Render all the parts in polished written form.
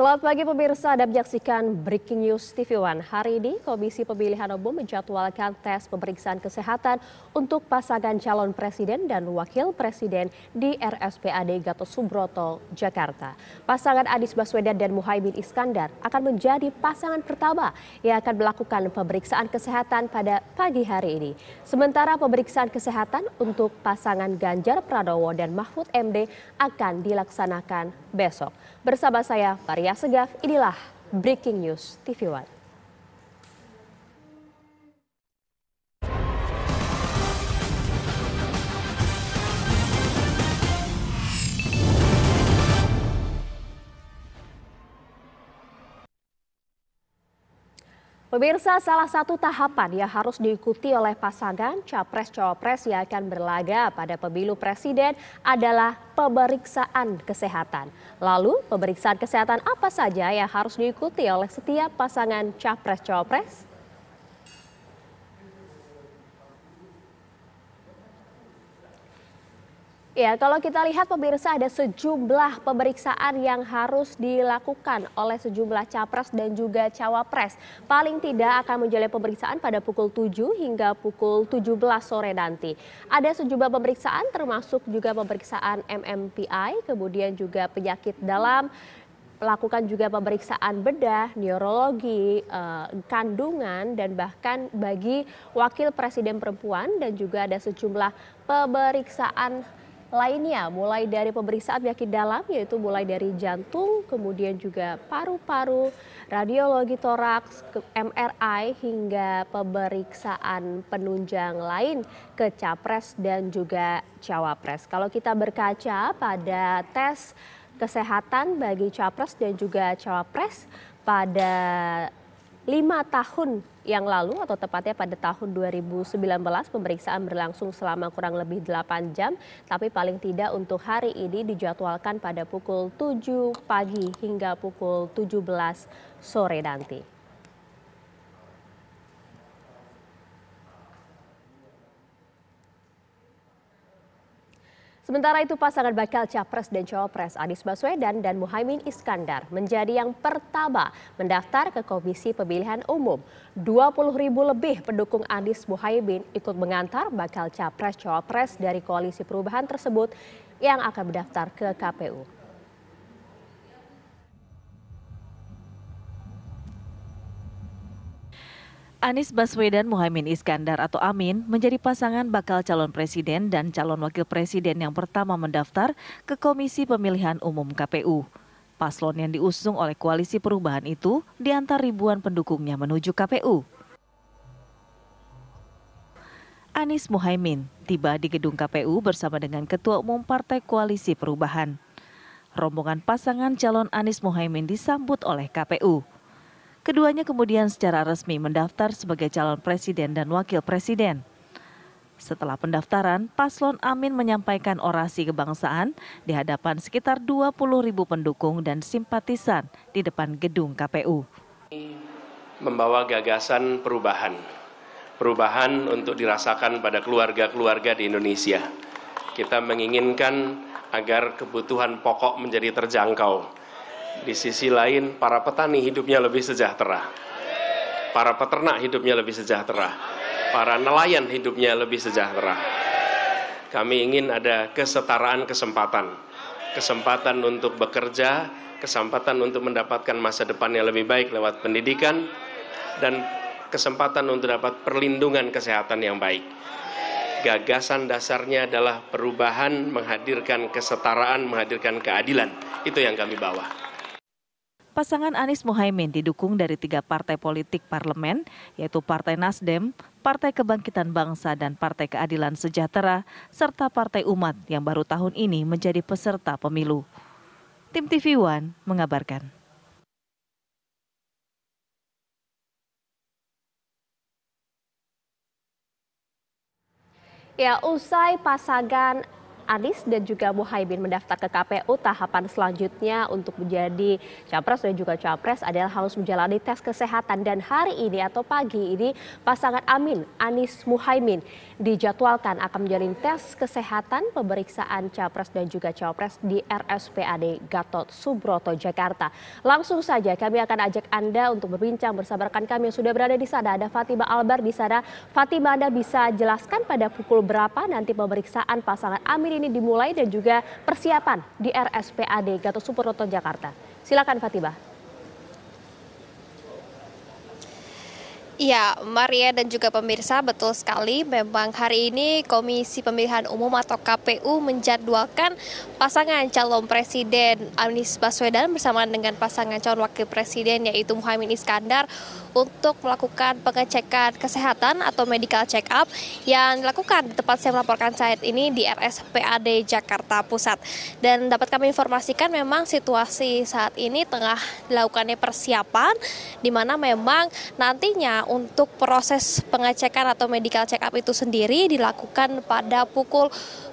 Selamat pagi pemirsa, Anda menyaksikan Breaking News TV One. Hari ini Komisi Pemilihan Umum menjadwalkan tes pemeriksaan kesehatan untuk pasangan calon presiden dan wakil presiden di RSPAD Gatot Subroto, Jakarta. Pasangan Anies Baswedan dan Muhaimin Iskandar akan menjadi pasangan pertama yang akan melakukan pemeriksaan kesehatan pada pagi hari ini. Sementara pemeriksaan kesehatan untuk pasangan Ganjar Pranowo dan Mahfud MD akan dilaksanakan besok. Bersama saya, Maria Segaf, inilah Breaking News TV One. Pemirsa, salah satu tahapan yang harus diikuti oleh pasangan Capres-Cawapres yang akan berlaga pada pemilu presiden adalah pemeriksaan kesehatan. Lalu, pemeriksaan kesehatan apa saja yang harus diikuti oleh setiap pasangan Capres-Cawapres? Ya, kalau kita lihat pemirsa ada sejumlah pemeriksaan yang harus dilakukan oleh sejumlah capres dan juga cawapres. Paling tidak akan menjalani pemeriksaan pada pukul 7 hingga pukul 17 sore nanti. Ada sejumlah pemeriksaan termasuk juga pemeriksaan MMPI, kemudian juga penyakit dalam, melakukan juga pemeriksaan bedah, neurologi, kandungan, dan bahkan bagi wakil presiden perempuan dan juga ada sejumlah pemeriksaan lainnya, mulai dari pemeriksaan penyakit dalam yaitu mulai dari jantung, kemudian juga paru-paru, radiologi toraks, MRI hingga pemeriksaan penunjang lain ke capres dan juga cawapres. Kalau kita berkaca pada tes kesehatan bagi capres dan juga cawapres pada 5 tahun yang lalu atau tepatnya pada tahun 2019 pemeriksaan berlangsung selama kurang lebih 8 jam, tapi paling tidak untuk hari ini dijadwalkan pada pukul 7 pagi hingga pukul 17 sore nanti. Sementara itu pasangan bakal Capres dan Cawapres Anies Baswedan dan Muhaimin Iskandar menjadi yang pertama mendaftar ke Komisi Pemilihan Umum. 20.000 lebih pendukung Anies Muhaimin ikut mengantar bakal Capres Cawapres dari Koalisi Perubahan tersebut yang akan mendaftar ke KPU. Anies Baswedan Muhaimin Iskandar atau Amin menjadi pasangan bakal calon presiden dan calon wakil presiden yang pertama mendaftar ke Komisi Pemilihan Umum KPU. Paslon yang diusung oleh Koalisi Perubahan itu diantar ribuan pendukungnya menuju KPU. Anies Muhaimin tiba di gedung KPU bersama dengan Ketua Umum Partai Koalisi Perubahan. Rombongan pasangan calon Anies Muhaimin disambut oleh KPU. Keduanya kemudian secara resmi mendaftar sebagai calon presiden dan wakil presiden. Setelah pendaftaran, paslon Amin menyampaikan orasi kebangsaan di hadapan sekitar 20.000 pendukung dan simpatisan di depan gedung KPU. Membawa gagasan perubahan. Perubahan untuk dirasakan pada keluarga-keluarga di Indonesia. Kita menginginkan agar kebutuhan pokok menjadi terjangkau. Di sisi lain, para petani hidupnya lebih sejahtera. Para peternak hidupnya lebih sejahtera. Para nelayan hidupnya lebih sejahtera. Kami ingin ada kesetaraan kesempatan. Kesempatan untuk bekerja, kesempatan untuk mendapatkan masa depan yang lebih baik lewat pendidikan, dan kesempatan untuk dapat perlindungan kesehatan yang baik. Gagasan dasarnya adalah perubahan, menghadirkan kesetaraan, menghadirkan keadilan. Itu yang kami bawa. Pasangan Anies Muhaimin didukung dari 3 partai politik parlemen, yaitu Partai Nasdem, Partai Kebangkitan Bangsa dan Partai Keadilan Sejahtera, serta Partai Umat yang baru tahun ini menjadi peserta pemilu. Tim TV One mengabarkan. Ya, usai pasangan Anies dan juga Muhaimin mendaftar ke KPU, tahapan selanjutnya untuk menjadi capres dan juga cawapres adalah harus menjalani tes kesehatan. Dan hari ini atau pagi ini pasangan Amin, Anies Muhaimin dijadwalkan akan menjalani tes kesehatan pemeriksaan capres dan juga cawapres di RSPAD Gatot Subroto, Jakarta. Langsung saja kami akan ajak Anda untuk berbincang bersama rekan kami yang sudah berada di sana. Ada Fatima Albar di sana. Fatima, Anda bisa jelaskan pada pukul berapa nanti pemeriksaan pasangan Amin ini dimulai dan juga persiapan di RSPAD Gatot Subroto, Jakarta. Silakan Fatima. Ya, Maria dan juga pemirsa, betul sekali. Memang hari ini Komisi Pemilihan Umum atau KPU menjadwalkan pasangan calon presiden Anies Baswedan bersama dengan pasangan calon wakil presiden yaitu Muhaimin Iskandar untuk melakukan pengecekan kesehatan atau medical check up yang dilakukan di tempat saya melaporkan saat ini di RSPAD Jakarta Pusat. Dan dapat kami informasikan memang situasi saat ini tengah dilakukannya persiapan di mana memang nantinya untuk proses pengecekan atau medical check up itu sendiri dilakukan pada pukul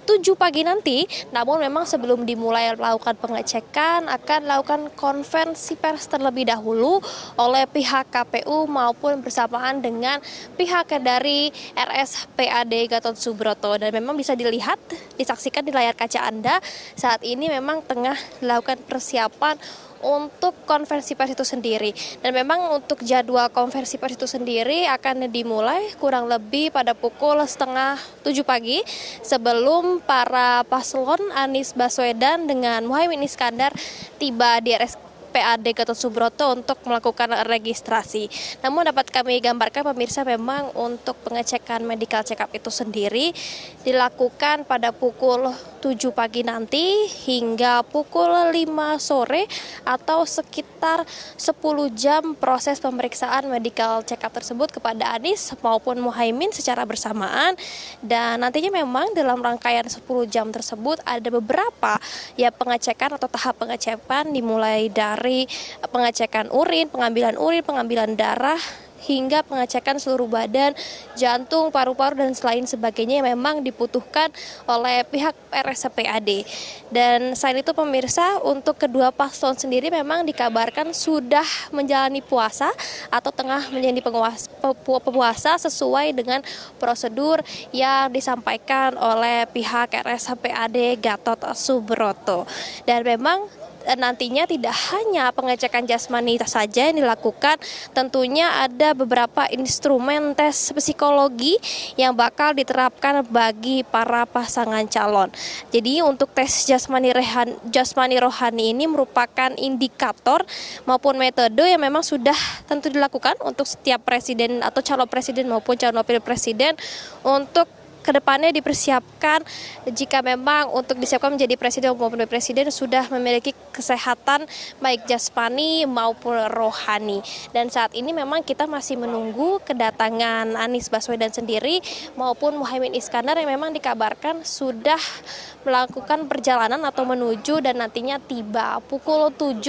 7 pagi nanti. Namun memang sebelum dimulai melakukan pengecekan akan dilakukan konferensi pers terlebih dahulu oleh pihak KPU maupun bersamaan dengan pihak dari RSPAD Gatot Subroto. Dan memang bisa dilihat, disaksikan di layar kaca Anda saat ini memang tengah dilakukan persiapan untuk konferensi pers itu sendiri. Dan memang untuk jadwal konferensi pers itu sendiri akan dimulai kurang lebih pada pukul 6:30 pagi sebelum para paslon Anies Baswedan dengan Muhaimin Iskandar tiba di RSPAD Gatot Subroto untuk melakukan registrasi. Namun dapat kami gambarkan pemirsa, memang untuk pengecekan medical check up itu sendiri dilakukan pada pukul 7 pagi nanti hingga pukul 5 sore atau sekitar 10 jam proses pemeriksaan medical check up tersebut kepada Anies maupun Muhaimin secara bersamaan. Dan nantinya memang dalam rangkaian 10 jam tersebut ada beberapa ya pengecekan atau tahap pengecekan, dimulai dari pengecekan urin, pengambilan darah, hingga pengecekan seluruh badan, jantung, paru-paru, dan selain sebagainya yang memang dibutuhkan oleh pihak RSPAD. Dan selain itu pemirsa, untuk kedua paslon sendiri memang dikabarkan sudah menjalani puasa atau tengah menjadi puasa sesuai dengan prosedur yang disampaikan oleh pihak RSPAD Gatot Subroto. Dan memang nantinya tidak hanya pengecekan jasmani saja yang dilakukan, tentunya ada beberapa instrumen tes psikologi yang bakal diterapkan bagi para pasangan calon. Jadi untuk tes jasmani rohani ini merupakan indikator maupun metode yang memang sudah tentu dilakukan untuk setiap presiden atau calon presiden maupun calon wakil presiden untuk kedepannya dipersiapkan jika memang untuk disiapkan menjadi presiden maupun wakil presiden sudah memiliki kesehatan baik jasmani maupun rohani. Dan saat ini memang kita masih menunggu kedatangan Anies Baswedan sendiri maupun Muhaimin Iskandar yang memang dikabarkan sudah melakukan perjalanan atau menuju dan nantinya tiba pukul 7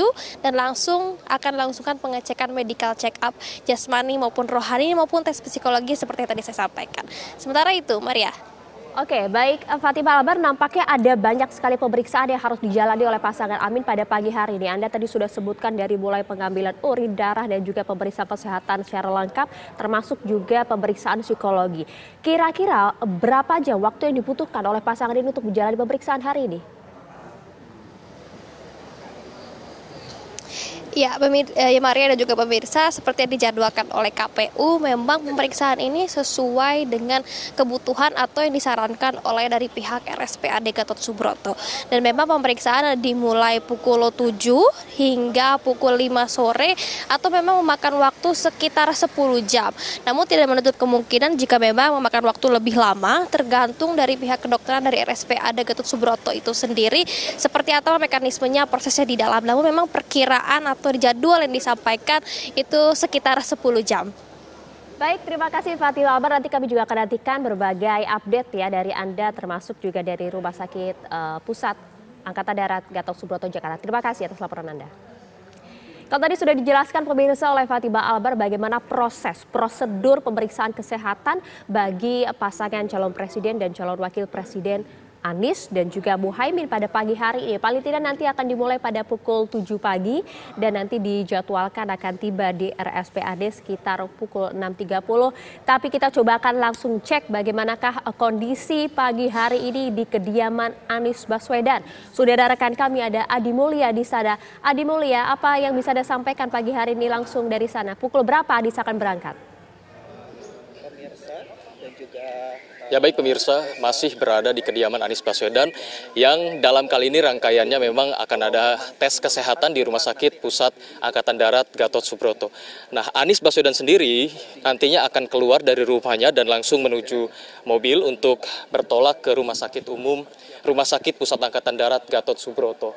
dan akan langsungkan pengecekan medical check up jasmani maupun rohani maupun tes psikologi seperti yang tadi saya sampaikan. Sementara itu, Maria. Oke, baik Fatima Albar, nampaknya ada banyak sekali pemeriksaan yang harus dijalani oleh pasangan Amin pada pagi hari ini. Anda tadi sudah sebutkan dari mulai pengambilan urin, darah, dan juga pemeriksaan kesehatan secara lengkap, termasuk juga pemeriksaan psikologi. Kira-kira berapa jam waktu yang dibutuhkan oleh pasangan ini untuk menjalani pemeriksaan hari ini? Ya, Maria dan juga pemirsa, seperti yang dijadwalkan oleh KPU, memang pemeriksaan ini sesuai dengan kebutuhan atau yang disarankan oleh dari pihak RSPAD Gatot Subroto. Dan memang pemeriksaan dimulai pukul 7 hingga pukul 5 sore atau memang memakan waktu sekitar 10 jam. Namun tidak menutup kemungkinan jika memang memakan waktu lebih lama, tergantung dari pihak kedokteran dari RSPAD Gatot Subroto itu sendiri seperti apa mekanismenya, prosesnya di dalam. Namun memang perkiraan atau jadwal yang disampaikan itu sekitar 10 jam. Baik, terima kasih Fatima Albar. Nanti kami juga akan nantikan berbagai update ya dari Anda, termasuk juga dari Rumah Sakit Pusat Angkatan Darat Gatot Subroto, Jakarta. Terima kasih atas laporan Anda. Kalau tadi sudah dijelaskan pemirsa oleh Fatima Albar bagaimana prosedur pemeriksaan kesehatan bagi pasangan calon presiden dan calon wakil presiden Anies dan juga Muhaimin pada pagi hari ini. Paling tidak nanti akan dimulai pada pukul 7 pagi dan nanti dijadwalkan akan tiba di RSPAD sekitar pukul 6.30. Tapi kita coba akan langsung cek bagaimanakah kondisi pagi hari ini di kediaman Anies Baswedan. Sudah ada rekan kami, ada Adi Mulya di sana. Adi Mulya, apa yang bisa Anda sampaikan pagi hari ini langsung dari sana? Pukul berapa Anies akan berangkat? Ya baik pemirsa, masih berada di kediaman Anies Baswedan yang dalam kali ini rangkaiannya memang akan ada tes kesehatan di Rumah Sakit Pusat Angkatan Darat Gatot Subroto. Nah, Anies Baswedan sendiri nantinya akan keluar dari rumahnya dan langsung menuju mobil untuk bertolak ke Rumah Sakit Umum Rumah Sakit Pusat Angkatan Darat Gatot Subroto.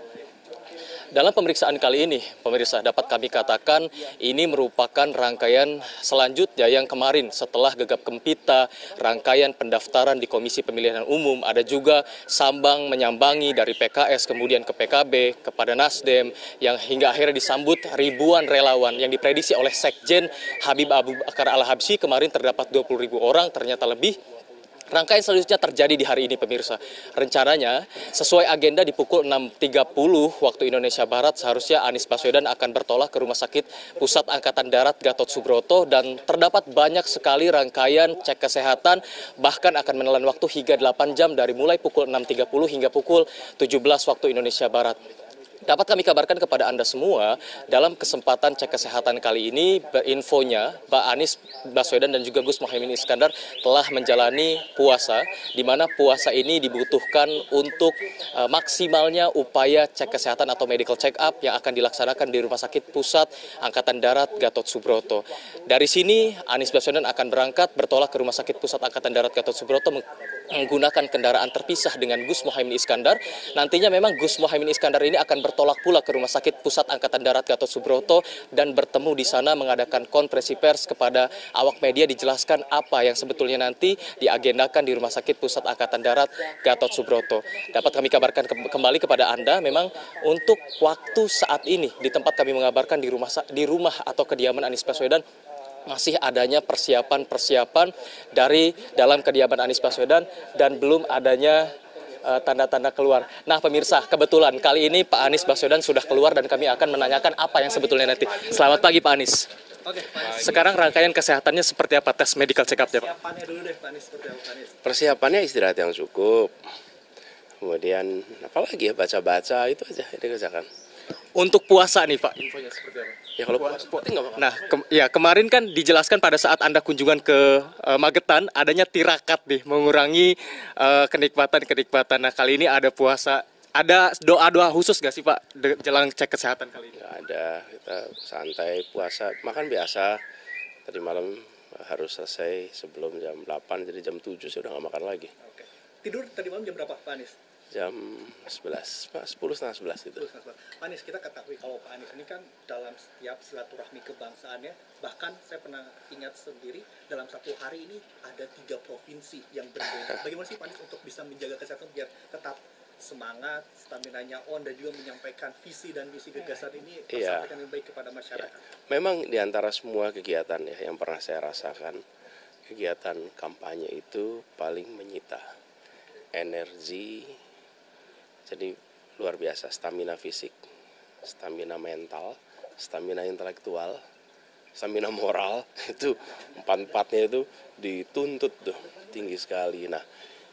Dalam pemeriksaan kali ini, pemirsa, dapat kami katakan ini merupakan rangkaian selanjutnya yang kemarin setelah gegap gempita rangkaian pendaftaran di Komisi Pemilihan Umum, ada juga sambang menyambangi dari PKS kemudian ke PKB kepada Nasdem yang hingga akhirnya disambut ribuan relawan yang diprediksi oleh Sekjen Habib Abu Bakar Al-Habsyi kemarin terdapat 20.000 orang, ternyata lebih. Rangkaian selanjutnya terjadi di hari ini pemirsa. Rencananya sesuai agenda di pukul 6.30 waktu Indonesia Barat seharusnya Anies Baswedan akan bertolak ke Rumah Sakit Pusat Angkatan Darat Gatot Subroto dan terdapat banyak sekali rangkaian cek kesehatan bahkan akan menelan waktu hingga 8 jam dari mulai pukul 6.30 hingga pukul 17 waktu Indonesia Barat. Dapat kami kabarkan kepada Anda semua, dalam kesempatan cek kesehatan kali ini, infonya Pak Anies Baswedan dan juga Gus Muhaimin Iskandar telah menjalani puasa, di mana puasa ini dibutuhkan untuk maksimalnya upaya cek kesehatan atau medical check up yang akan dilaksanakan di Rumah Sakit Pusat Angkatan Darat Gatot Subroto. Dari sini, Anies Baswedan akan berangkat bertolak ke Rumah Sakit Pusat Angkatan Darat Gatot Subroto menggunakan kendaraan terpisah dengan Gus Muhaimin Iskandar. Nantinya memang Gus Muhaimin Iskandar ini akan bertolak pula ke Rumah Sakit Pusat Angkatan Darat Gatot Subroto dan bertemu di sana mengadakan konferensi pers kepada awak media dijelaskan apa yang sebetulnya nanti diagendakan di Rumah Sakit Pusat Angkatan Darat Gatot Subroto. Dapat kami kabarkan kembali kepada Anda, memang untuk waktu saat ini di tempat kami mengabarkan di rumah atau kediaman Anies Baswedan masih adanya persiapan dari dalam kediaman Anies Baswedan dan belum adanya tanda-tanda keluar. Nah pemirsa, kebetulan kali ini Pak Anies Baswedan sudah keluar dan kami akan menanyakan apa yang sebetulnya nanti. Selamat pagi Pak Anies. Oke, sekarang rangkaian kesehatannya seperti apa, tes medical check up-nya Pak? Persiapannya dulu deh Pak Anies, seperti apa Pak Anies? Persiapannya istirahat yang cukup. Kemudian apalagi ya, baca-baca itu aja yang dikerjakan. Untuk puasa nih Pak, infonya seperti apa? Ya kalau puasa nggak apa-apa. Nah, kemarin kan dijelaskan pada saat Anda kunjungan ke Magetan adanya tirakat nih, mengurangi kenikmatan-kenikmatan. Nah, kali ini ada puasa. Ada doa-doa khusus nggak sih Pak jelang cek kesehatan kali ini? Nggak ada, kita santai puasa, makan biasa. Tadi malam harus selesai sebelum jam 8, jadi jam 7 saya udah nggak makan lagi. Oke. Tidur tadi malam jam berapa Pak Anies? Jam 11, Pak, 10 setengah 11 itu. Pak Anies, kita ketahui kalau Pak Anies ini kan dalam setiap silaturahmi kebangsaannya, bahkan saya pernah ingat sendiri dalam satu hari ini ada 3 provinsi yang berbeda. Bagaimana sih Pak Anies untuk bisa menjaga kesehatan biar tetap semangat, stamina-nya on, dan juga menyampaikan visi dan misi gagasan ini sampaikan yang baik kepada masyarakat? Memang di antara semua kegiatan ya yang pernah saya rasakan, kegiatan kampanye itu paling menyita energi. Jadi luar biasa, stamina fisik, stamina mental, stamina intelektual, stamina moral, itu empat-empatnya itu dituntut tuh, tinggi sekali. Nah,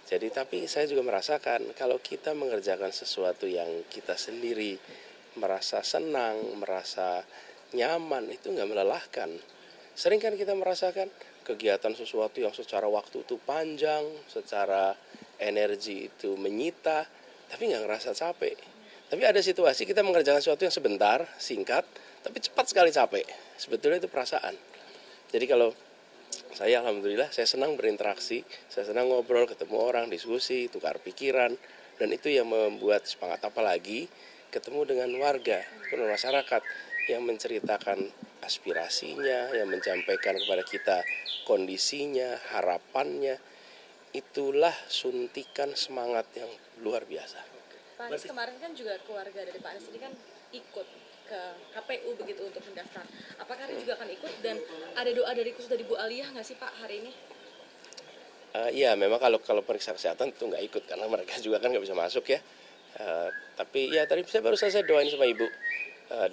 jadi tapi saya juga merasakan kalau kita mengerjakan sesuatu yang kita sendiri merasa senang, merasa nyaman, itu nggak melelahkan. Sering kan kita merasakan kegiatan sesuatu yang secara waktu itu panjang, secara energi itu menyita, tapi nggak ngerasa capek. Tapi ada situasi kita mengerjakan sesuatu yang sebentar, singkat, tapi cepat sekali capek. Sebetulnya itu perasaan. Jadi kalau saya alhamdulillah, saya senang berinteraksi, saya senang ngobrol, ketemu orang, diskusi, tukar pikiran, dan itu yang membuat semangat. Apalagi ketemu dengan warga, dengan masyarakat yang menceritakan aspirasinya, yang menyampaikan kepada kita kondisinya, harapannya. Itulah suntikan semangat yang luar biasa. Pak Anies kemarin kan juga keluarga dari Pak Anies ini kan ikut ke KPU begitu untuk mendaftar. Apakah hari juga akan ikut dan ada doa dari khusus dari Bu Aliyah nggak sih Pak hari ini? Iya, memang kalau periksa kesehatan itu nggak ikut karena mereka juga kan nggak bisa masuk ya. Tapi ya tadi saya baru selesai doain sama ibu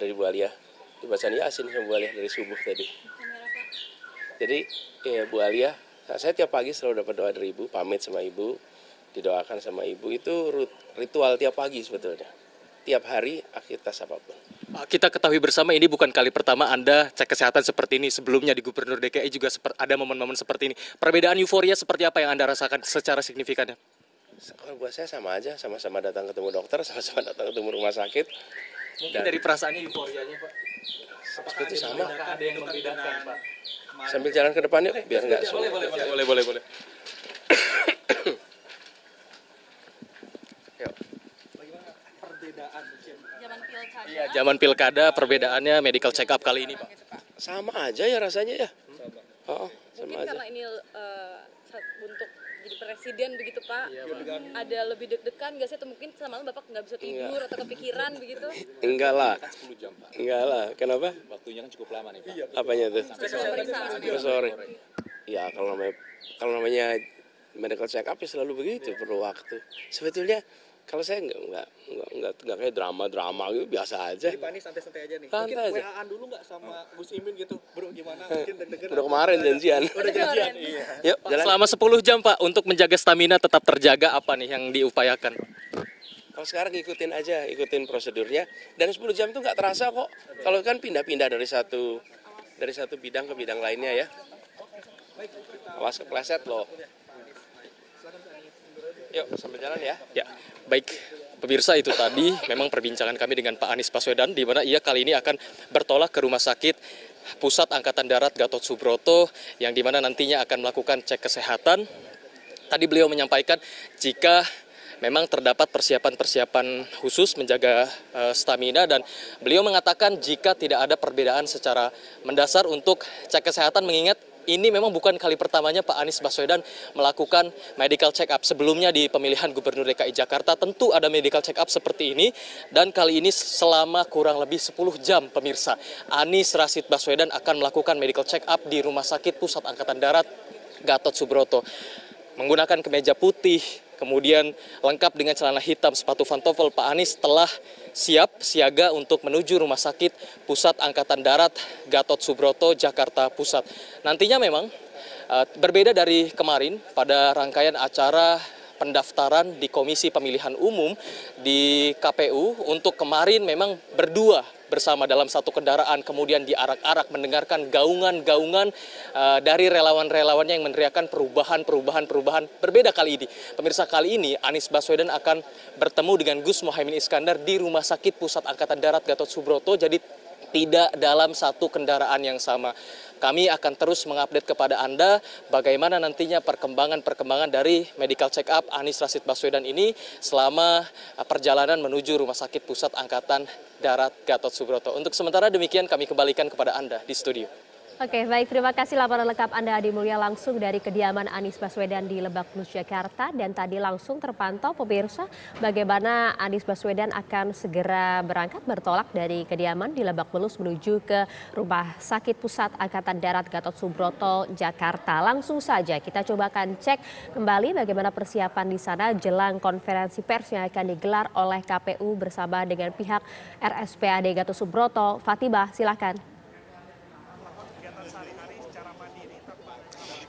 dari Bu Alia. Dibacaan Yasin sama Bu Alia dari subuh tadi. Jadi ya Bu Alia, saya tiap pagi selalu dapat doa dari ibu, pamit sama ibu, didoakan sama ibu. Itu ritual tiap pagi sebetulnya. Tiap hari aktivitas apapun. Kita ketahui bersama ini bukan kali pertama Anda cek kesehatan seperti ini. Sebelumnya di Gubernur DKI juga ada momen-momen seperti ini. Perbedaan euforia seperti apa yang Anda rasakan secara signifikan? Kalau buat saya sama aja, sama-sama datang ketemu dokter, sama-sama datang ketemu rumah sakit. Mungkin dari perasaannya euforianya, Pak. Apakah itu sama? Ada yang membedakan, Pak? Sambil jalan ke depan yuk, biar nggak sulit. Boleh. Iya, zaman pilkada perbedaannya medical check up kali ini, Pak. Sama aja ya rasanya ya. Oh, sama Mungkin aja. karena ini untuk jadi presiden begitu Pak, ada lebih deg-degan nggak sih? Atau mungkin semalam Bapak nggak bisa tidur atau kepikiran begitu? Enggak lah. 10 jam, Pak. Enggak lah. Kenapa? Waktunya kan cukup lama nih, Pak. Apanya tuh? Pemeriksaan. Sampai sore. Ya kalau namanya medical check up ya selalu begitu, perlu waktu. Sebetulnya kalau saya nggak kayak drama gitu, biasa aja. Jadi Pak Anies santai-santai aja nih. Santai Mungkin aja. WA-an dulu nggak sama Gus Imin gitu, bro gimana? Mungkin deg-degan. Udah kemarin janjian. Udah janjian. Iya. Yuk, jalan. Selama 10 jam, Pak, untuk menjaga stamina tetap terjaga, apa nih yang diupayakan? Kalau sekarang ikutin prosedurnya. Dan 10 jam itu nggak terasa kok. Kalau kan pindah-pindah dari satu bidang ke bidang lainnya ya. Awas kepleset loh. Yuk, sambil jalan ya. Ya, baik. Pemirsa, itu tadi memang perbincangan kami dengan Pak Anies Baswedan, di mana ia kali ini akan bertolak ke Rumah Sakit Pusat Angkatan Darat Gatot Subroto, yang di mana nantinya akan melakukan cek kesehatan. Tadi beliau menyampaikan jika memang terdapat persiapan-persiapan khusus menjaga stamina, dan beliau mengatakan jika tidak ada perbedaan secara mendasar untuk cek kesehatan, mengingat ini memang bukan kali pertamanya Pak Anies Baswedan melakukan medical check up. Sebelumnya di pemilihan Gubernur DKI Jakarta tentu ada medical check up seperti ini, dan kali ini selama kurang lebih 10 jam, pemirsa, Anies Rashid Baswedan akan melakukan medical check up di Rumah Sakit Pusat Angkatan Darat Gatot Subroto. Menggunakan kemeja putih, kemudian lengkap dengan celana hitam, sepatu pantofel, Pak Anies telah siap siaga untuk menuju Rumah Sakit Pusat Angkatan Darat Gatot Subroto, Jakarta Pusat. Nantinya memang berbeda dari kemarin pada rangkaian acara pendaftaran di Komisi Pemilihan Umum di KPU. Untuk kemarin memang berdua bersama dalam satu kendaraan, kemudian diarak-arak mendengarkan gaungan-gaungan dari relawan-relawan yang meneriakan perubahan. Berbeda kali ini. Pemirsa, kali ini Anies Baswedan akan bertemu dengan Gus Muhaimin Iskandar di Rumah Sakit Pusat Angkatan Darat Gatot Subroto, jadi tidak dalam satu kendaraan yang sama. Kami akan terus mengupdate kepada Anda bagaimana nantinya perkembangan dari medical check up Anies Rashid Baswedan ini selama perjalanan menuju Rumah Sakit Pusat Angkatan Darat Gatot Subroto. Untuk sementara demikian kami kembalikan kepada Anda di studio. Oke, baik. Terima kasih laporan lengkap Anda, Adi Mulya, langsung dari kediaman Anies Baswedan di Lebak Bulus, Jakarta. Dan tadi langsung terpantau, pemirsa, bagaimana Anies Baswedan akan segera berangkat bertolak dari kediaman di Lebak Bulus menuju ke Rumah Sakit Pusat Angkatan Darat Gatot Subroto, Jakarta. Langsung saja kita coba akan cek kembali bagaimana persiapan di sana jelang konferensi pers yang akan digelar oleh KPU bersama dengan pihak RSPAD Gatot Subroto. Fatibah, silakan.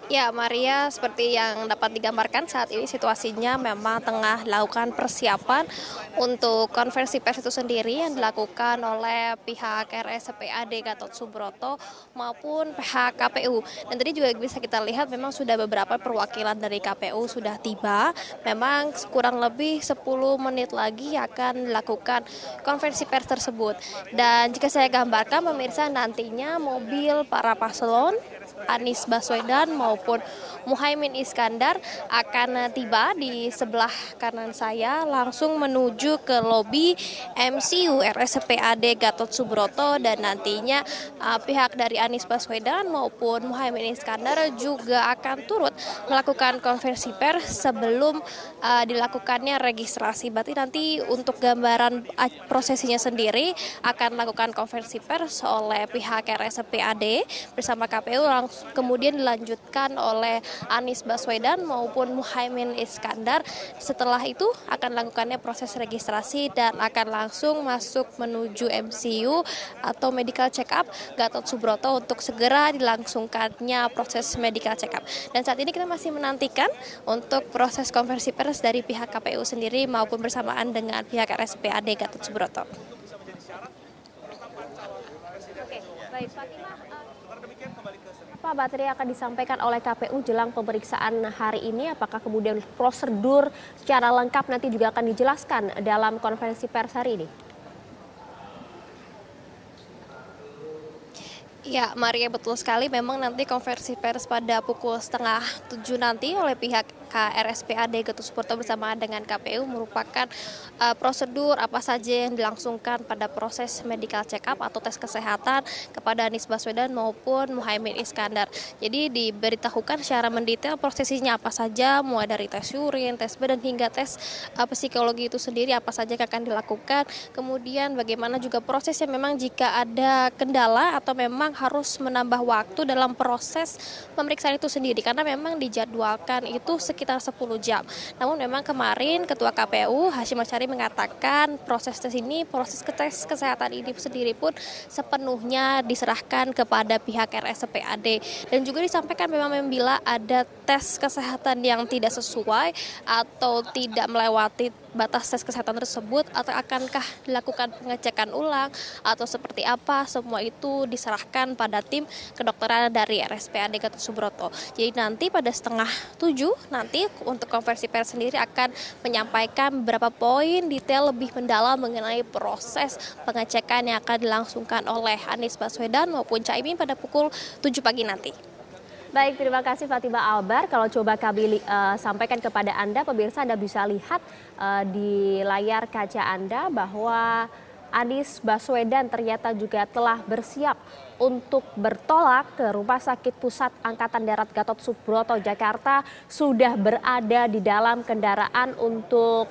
Ya, Maria, seperti yang dapat digambarkan saat ini situasinya memang tengah dilakukan persiapan untuk konferensi pers itu sendiri yang dilakukan oleh pihak RSPAD Gatot Subroto maupun pihak KPU. Dan tadi juga bisa kita lihat memang sudah beberapa perwakilan dari KPU sudah tiba. Memang kurang lebih 10 menit lagi akan dilakukan konferensi pers tersebut. Dan jika saya gambarkan, pemirsa, nantinya mobil para paslon Anies Baswedan maupun Muhaimin Iskandar akan tiba di sebelah kanan saya, langsung menuju ke lobi MCU RSPAD Gatot Subroto, dan nantinya pihak dari Anies Baswedan maupun Muhaimin Iskandar juga akan turut melakukan konferensi pers sebelum dilakukannya registrasi. Berarti nanti untuk gambaran prosesinya sendiri akan melakukan konferensi pers oleh pihak RSPAD bersama KPU kemudian dilanjutkan oleh Anies Baswedan maupun Muhaimin Iskandar. Setelah itu akan dilakukannya proses registrasi dan akan langsung masuk menuju MCU atau medical check up Gatot Subroto untuk segera dilangsungkannya proses medical check up. Dan saat ini kita masih menantikan untuk proses konversi pers dari pihak KPU sendiri maupun bersamaan dengan pihak RSPAD Gatot Subroto. Oke, baik Fatimah. Apa materi yang akan disampaikan oleh KPU jelang pemeriksaan hari ini? Apakah kemudian prosedur secara lengkap nanti juga akan dijelaskan dalam konferensi pers hari ini? Ya, Maria, betul sekali. Memang nanti konversi pers pada pukul 6:30 nanti oleh pihak RSPAD Gatot Subroto bersamaan dengan KPU merupakan prosedur apa saja yang dilangsungkan pada proses medical check up atau tes kesehatan kepada Anies Baswedan maupun Muhaimin Iskandar. Jadi diberitahukan secara mendetail prosesinya apa saja, mulai dari tes urin, tes badan hingga tes psikologi itu sendiri apa saja yang akan dilakukan. Kemudian bagaimana juga prosesnya memang jika ada kendala atau memang harus menambah waktu dalam proses pemeriksaan itu sendiri karena memang dijadwalkan itu sekitar 10 jam. Namun memang kemarin Ketua KPU Hashim Asyari mengatakan proses tes kesehatan ini sendiri pun sepenuhnya diserahkan kepada pihak RSPAD. Dan juga disampaikan memang bila ada tes kesehatan yang tidak sesuai atau tidak melewati batas tes kesehatan tersebut atau akankah dilakukan pengecekan ulang atau seperti apa, semua itu diserahkan pada tim kedokteran dari RSPAD Gatot Subroto. Jadi nanti pada 6:30 nanti untuk konversi pers sendiri akan menyampaikan beberapa poin detail lebih mendalam mengenai proses pengecekan yang akan dilangsungkan oleh Anies Baswedan maupun Caimin pada pukul 7 pagi nanti. Baik, terima kasih Fatimah Albar. Kalau coba kami sampaikan kepada Anda, pemirsa Anda bisa lihat di layar kaca Anda bahwa Anies Baswedan ternyata juga telah bersiap untuk bertolak ke Rumah Sakit Pusat Angkatan Darat Gatot Subroto Jakarta, sudah berada di dalam kendaraan untuk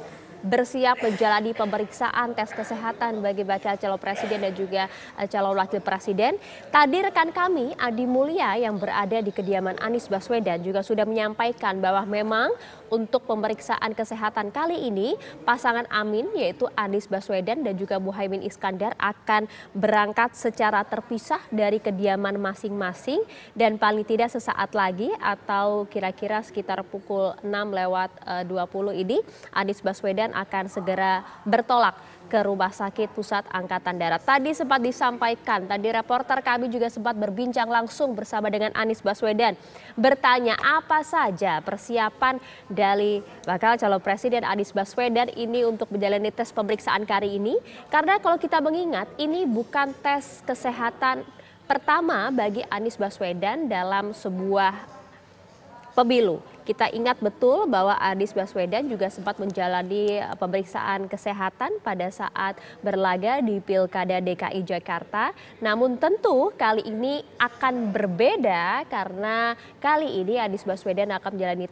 bersiap menjalani pemeriksaan tes kesehatan bagi bakal calon presiden dan juga calon wakil presiden. Tadi rekan kami Adi Mulya yang berada di kediaman Anies Baswedan juga sudah menyampaikan bahwa memang untuk pemeriksaan kesehatan kali ini pasangan Amin yaitu Anies Baswedan dan juga Muhaimin Iskandar akan berangkat secara terpisah dari kediaman masing-masing dan paling tidak sesaat lagi atau kira-kira sekitar pukul 6:20 ini Anies Baswedan akan segera bertolak ke Rumah Sakit Pusat Angkatan Darat. Tadi sempat disampaikan, tadi reporter kami juga sempat berbincang langsung bersama dengan Anies Baswedan. Bertanya apa saja persiapan dari bakal calon presiden Anies Baswedan ini untuk menjalani tes pemeriksaan kali ini. Karena kalau kita mengingat ini bukan tes kesehatan pertama bagi Anies Baswedan dalam sebuah pemilu. Kita ingat betul bahwa Anies Baswedan juga sempat menjalani pemeriksaan kesehatan pada saat berlaga di Pilkada DKI Jakarta. Namun tentu kali ini akan berbeda karena kali ini Anies Baswedan akan menjalani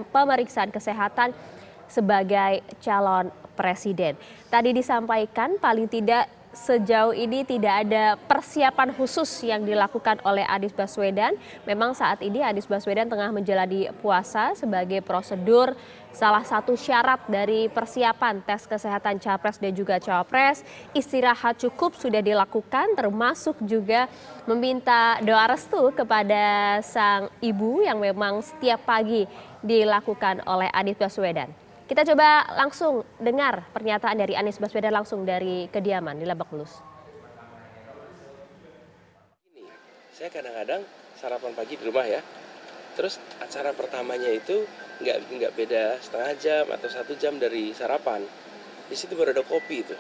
pemeriksaan kesehatan sebagai calon presiden. Tadi disampaikan paling tidak sejauh ini tidak ada persiapan khusus yang dilakukan oleh Anies Baswedan. Memang saat ini Anies Baswedan tengah menjalani puasa sebagai prosedur salah satu syarat dari persiapan tes kesehatan Capres dan juga Cawapres. Istirahat cukup sudah dilakukan termasuk juga meminta doa restu kepada sang ibu yang memang setiap pagi dilakukan oleh Anies Baswedan. Kita coba langsung dengar pernyataan dari Anies Baswedan langsung dari kediaman di Lebak Bulus. Saya kadang-kadang sarapan pagi di rumah ya. Terus acara pertamanya itu nggak beda setengah jam atau 1 jam dari sarapan. Di situ baru ada kopi itu.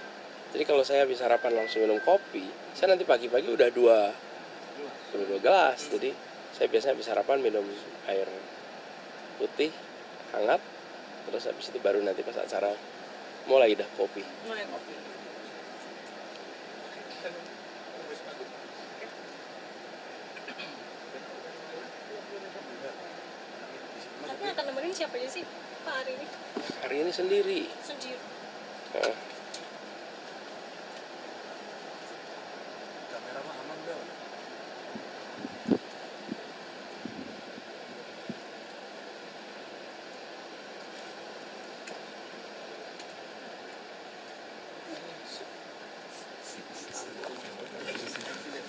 Jadi kalau saya habis sarapan langsung minum kopi, saya nanti pagi-pagi udah 2 gelas. Jadi saya biasanya habis sarapan minum air putih hangat. Terus habis itu baru nanti pas acara mulai dah kopi. Tapi akan nemenin siapa aja sih Pak hari ini? Hari ini sendiri. Sendiri.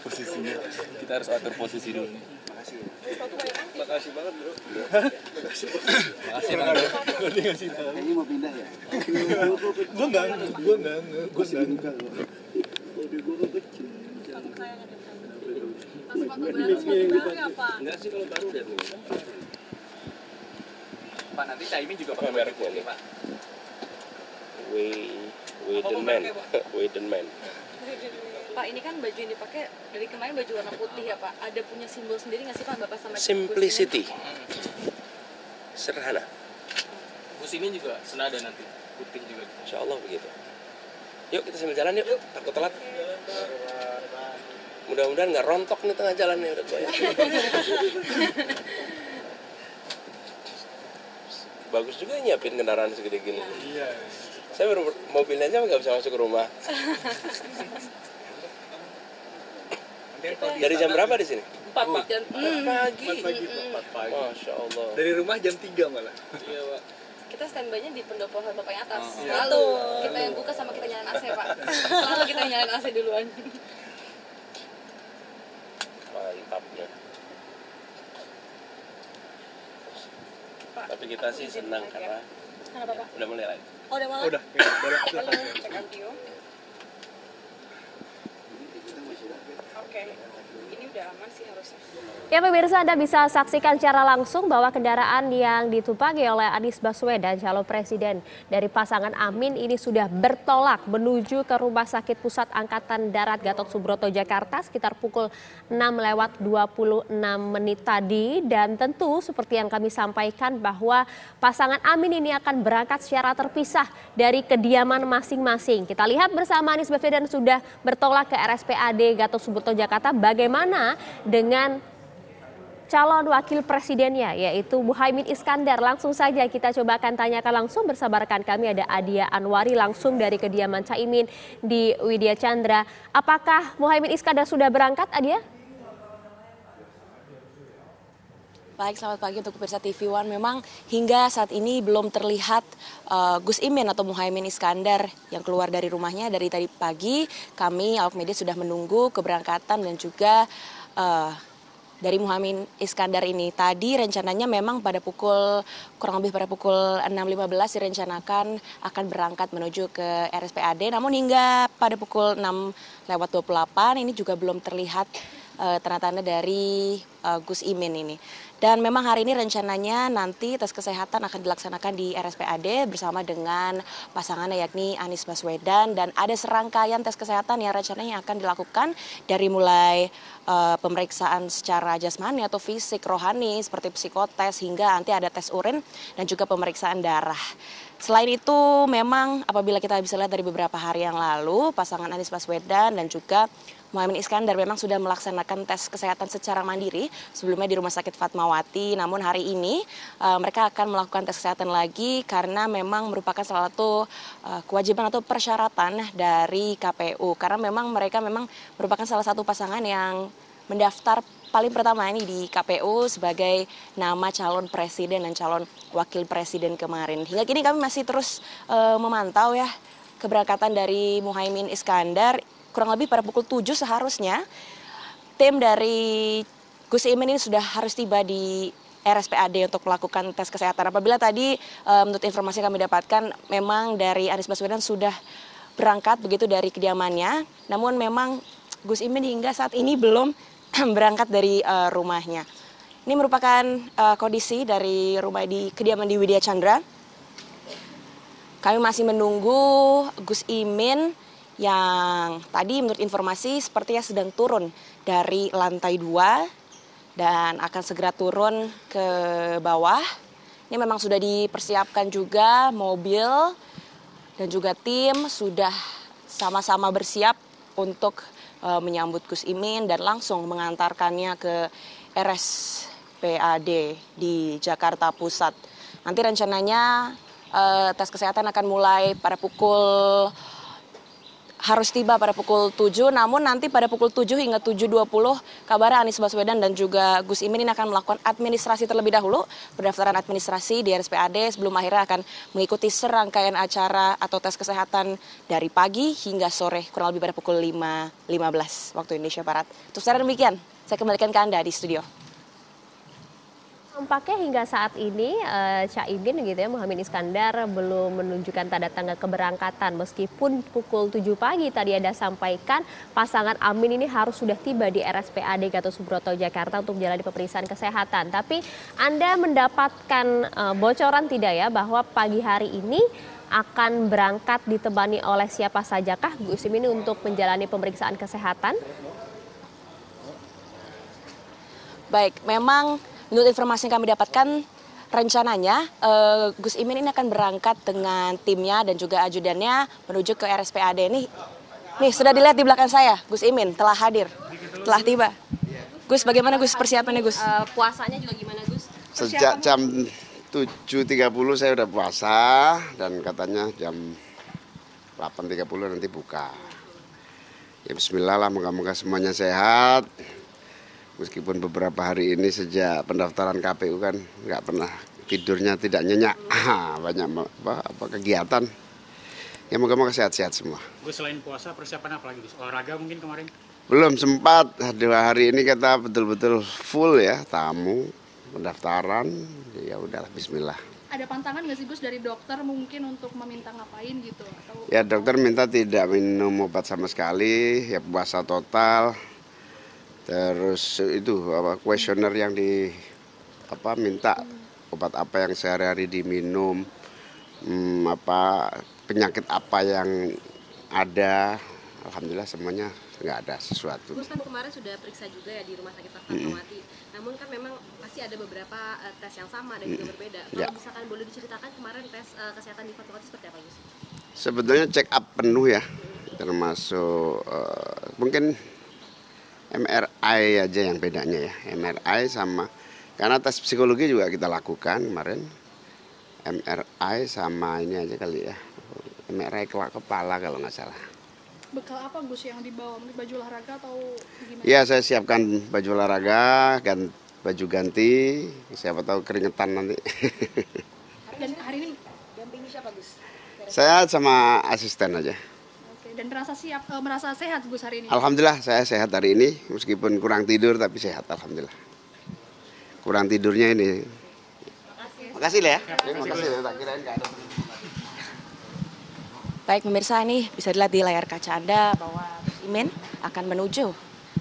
Posisinya kita harus atur posisi dulu nih. Makasih banget bro. Makasih Bang. Nanti ngasih tahu. Kayaknya mau pindah ya? Gue enggak. Enggak sih kalau baru udah dulu. Pak, nanti Caimin juga pakai merek ini, Pak. Widen man. Pak, ini kan baju yang dipakai dari kemarin baju warna putih ya Pak. Ada punya simbol sendiri nggak sih Pak Bapak sama Simplicity. Sederhana. Gus Imin juga senada nanti, putih juga. Insya Allah begitu. Yuk kita sambil jalan yuk, takut telat. Mudah-mudahan nggak rontok nih tengah jalan nih udah tua ya. Bagus juga nyiapin kendaraan segede gini. Iya. Saya baru mobilnya aja nggak bisa masuk ke rumah. Dari jam berapa di sini? 4 Pak. Pagi. 4 pagi. Masya Allah. Dari rumah jam 3 malah. Iya Pak. Kita standby-nya di pendopo hall Bapak yang atas. Oh. Lalu kita yang buka sama kita nyalain AC Pak. Lalu kita yang nyalain AC duluan. Mantapnya. Tapi kita sih senang karena Kenapa Pak? udah mulai lagi. Oh, udah malam. Udah, ya, udah. Halo, Silakan. cek audio. Oke. Ini udah aman sih harusnya. Ya pemirsa, Anda bisa saksikan secara langsung bahwa kendaraan yang ditumpangi oleh Anies Baswedan, calon presiden dari pasangan Amin ini sudah bertolak menuju ke Rumah Sakit Pusat Angkatan Darat Gatot Subroto Jakarta sekitar pukul 6:26 tadi. Dan tentu seperti yang kami sampaikan bahwa pasangan Amin ini akan berangkat secara terpisah dari kediaman masing-masing. Kita lihat bersama Anies Baswedan sudah bertolak ke RSPAD Gatot Subroto Jakarta. Bagaimana dengan calon wakil presidennya yaitu Muhaimin Iskandar? Langsung saja kita coba akan tanyakan langsung bersama rekan kami, ada Adia Anwari langsung dari kediaman Caimin di Widya Chandra. Apakah Muhaimin Iskandar sudah berangkat, Adia? Baik, selamat pagi untuk pemirsa TV One. Memang hingga saat ini belum terlihat Gus Imin atau Muhaimin Iskandar yang keluar dari rumahnya. Dari tadi pagi kami awak media sudah menunggu keberangkatan dan juga dari Muhaimin Iskandar ini. Tadi rencananya memang pada kurang lebih pada pukul 6.15 direncanakan akan berangkat menuju ke RSPAD. Namun hingga pada pukul 6:28 ini juga belum terlihat tanda-tanda dari Gus Imin ini. Dan memang hari ini rencananya nanti tes kesehatan akan dilaksanakan di RSPAD bersama dengan pasangannya yakni Anies Baswedan. Dan ada serangkaian tes kesehatan yang rencananya akan dilakukan dari mulai pemeriksaan secara jasmani atau fisik, rohani seperti psikotes hingga nanti ada tes urin dan juga pemeriksaan darah. Selain itu memang apabila kita bisa lihat dari beberapa hari yang lalu pasangan Anies Baswedan dan juga Muhaimin Iskandar memang sudah melaksanakan tes kesehatan secara mandiri sebelumnya di Rumah Sakit Fatmawati. Namun hari ini mereka akan melakukan tes kesehatan lagi karena memang merupakan salah satu kewajiban atau persyaratan dari KPU. Karena memang mereka merupakan salah satu pasangan yang mendaftar paling pertama ini di KPU sebagai nama calon presiden dan calon wakil presiden kemarin. Hingga kini kami masih terus memantau ya keberangkatan dari Muhaimin Iskandar. Kurang lebih pada pukul 7 seharusnya tim dari Gus Imin ini sudah harus tiba di RSPAD untuk melakukan tes kesehatan. Apabila tadi menurut informasi yang kami dapatkan memang dari Anies Baswedan sudah berangkat begitu dari kediamannya. Namun memang Gus Imin hingga saat ini belum berangkat dari rumahnya. Ini merupakan kondisi dari rumah di kediaman di Widya Chandra. Kami masih menunggu Gus Imin yang tadi menurut informasi sepertinya sedang turun dari lantai 2 dan akan segera turun ke bawah. Ini memang sudah dipersiapkan juga mobil dan juga tim sudah sama-sama bersiap untuk menyambut Gus Imin dan langsung mengantarkannya ke RSPAD di Jakarta Pusat. Nanti rencananya tes kesehatan akan mulai pada pukul harus tiba pada pukul 7, namun nanti pada pukul 7 hingga 7.20 kabarnya Anies Baswedan dan juga Gus Imin ini akan melakukan administrasi terlebih dahulu, pendaftaran administrasi di RSPAD sebelum akhirnya akan mengikuti serangkaian acara atau tes kesehatan dari pagi hingga sore kurang lebih pada pukul 5.15 waktu Indonesia Barat. Untuk secara demikian, saya kembalikan ke Anda di studio. Tampaknya hingga saat ini Caimin gitu ya, Muhaimin Iskandar belum menunjukkan tanda-tanda keberangkatan meskipun pukul 7 pagi tadi Anda sampaikan pasangan Amin ini harus sudah tiba di RSPAD Gatot Subroto Jakarta untuk menjalani pemeriksaan kesehatan. Tapi Anda mendapatkan bocoran tidak ya bahwa pagi hari ini akan berangkat ditemani oleh siapa sajakah Gus Imin untuk menjalani pemeriksaan kesehatan? Baik, memang menurut informasi yang kami dapatkan, rencananya Gus Imin ini akan berangkat dengan timnya dan juga ajudannya menuju ke RSPAD ini. Nih, sudah dilihat di belakang saya, Gus Imin telah hadir, telah tiba. Gus, bagaimana Gus persiapannya Gus? Puasanya juga gimana Gus? Sejak jam 7.30 saya udah puasa dan katanya jam 8.30 nanti buka. Ya bismillah lah, moga-moga semuanya sehat. Meskipun beberapa hari ini sejak pendaftaran KPU kan nggak pernah tidurnya tidak nyenyak, banyak kegiatan. Ya moga-moga sehat-sehat semua. Gus, selain puasa persiapan apa lagi Gus? Olahraga mungkin kemarin? Belum sempat, 2 hari ini kita betul-betul full ya, tamu, pendaftaran, ya udahlah bismillah. Ada pantangan nggak sih Gus dari dokter mungkin untuk meminta ngapain gitu? Atau... Ya dokter minta tidak minum obat sama sekali, ya puasa total. Terus itu kuesioner yang minta obat apa yang sehari-hari diminum, penyakit apa yang ada. Alhamdulillah semuanya nggak ada sesuatu. Gus kan kemarin sudah periksa juga ya di Rumah Sakit Fatmawati. Namun kan memang pasti ada beberapa tes yang sama dan juga berbeda. Kalau misalkan boleh diceritakan kemarin tes kesehatan di Fatmawati seperti apa Gus? Sebetulnya check up penuh ya, termasuk mungkin MRI aja yang bedanya ya, MRI sama, karena tes psikologi juga kita lakukan kemarin, MRI sama ini aja kali ya, MRI kepala kalau nggak salah. Bekal apa Gus yang dibawa, mungkin baju olahraga atau gimana? Iya, saya siapkan baju olahraga, baju ganti, siapa tahu keringetan nanti. Dan hari ini dampingi siapa Gus? Saya sama asisten aja. Dan merasa sehat Gus hari ini? Alhamdulillah saya sehat hari ini, meskipun kurang tidur tapi sehat alhamdulillah. Kurang tidurnya ini. Makasih lah ya. Makasih ya, tak kirain nggak ada. Baik pemirsa, ini bisa dilihat di layar kaca Anda bahwa Gus Imin akan menuju